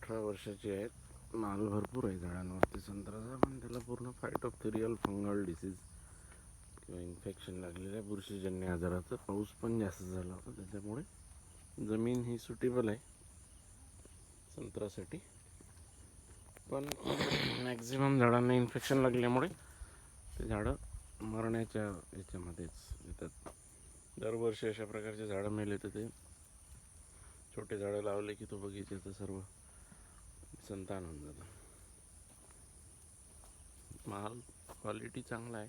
17-18 वर्षाची आहेत. माल भरपूर आहे झाडांवरती संत्र्याचा, पण त्याला पूर्ण फायटोप्थेरियल फंगल डिसीज किंवा इन्फेक्शन लागलेल्या बुरशीजन्य आजाराचं पाऊस पण जास्त झाला होता, त्याच्यामुळे जमीन ही सुटेबल आहे संत्र्यासाठी, पण मॅक्झिमम झाडांना इन्फेक्शन लागल्यामुळे ते झाडं मरण्याच्या याच्यामध्येच येतात. दरवर्षी अशा प्रकारचे झाडं मेले तर ते छोटे झाडं लावले की तो बगीच्याचं सर्व संतान होऊन जातं. माल क्वालिटी चांगला आहे,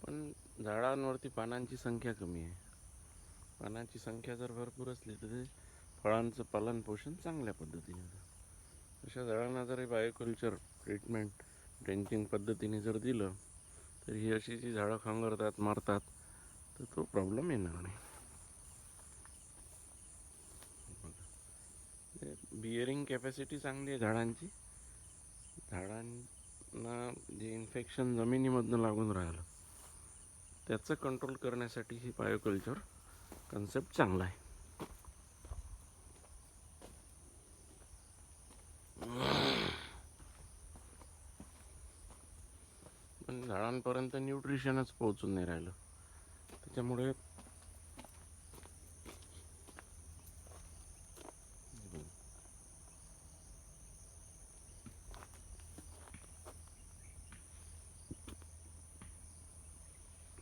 पण झाडांवरती पानांची संख्या कमी आहे. पानांची संख्या जर भरपूर असली तर ते फळांचं पालन पोषण चांगल्या पद्धतीने होतं. अशा झाडांना जर बायोकल्चर ट्रीटमेंट ड्रेंचिंग पद्धतीने जर दिलं तर ही अशी जी झाडं खंगरतात मरतात तर तो प्रॉब्लेम येणार नाही. बिअरिंग कॅपॅसिटी चांगली आहे झाडांची. झाडांना जे इन्फेक्शन जमिनीमधनं लागून राहिलं त्याचं कंट्रोल करण्यासाठी ही बायोकल्चर कन्सेप्ट चांगला आहे. पण झाडांपर्यंत न्यूट्रिशनच पोहोचून नाही राहिलं, त्याच्यामुळे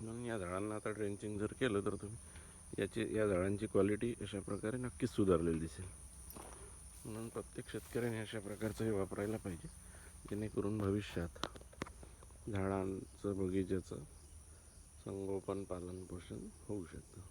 म्हणून या झाडांना आता ड्रेंचिंग जर केलं तर तुम्ही या झाडांची क्वालिटी अशा प्रकारे नक्कीच सुधारलेली दिसेल. म्हणून प्रत्येक शेतकऱ्याने अशा प्रकारचं हे वापरायला पाहिजे, जेणेकरून भविष्यात झाडांचं बगीच्याचं संगोपन पालन पोषण होऊ शकतं.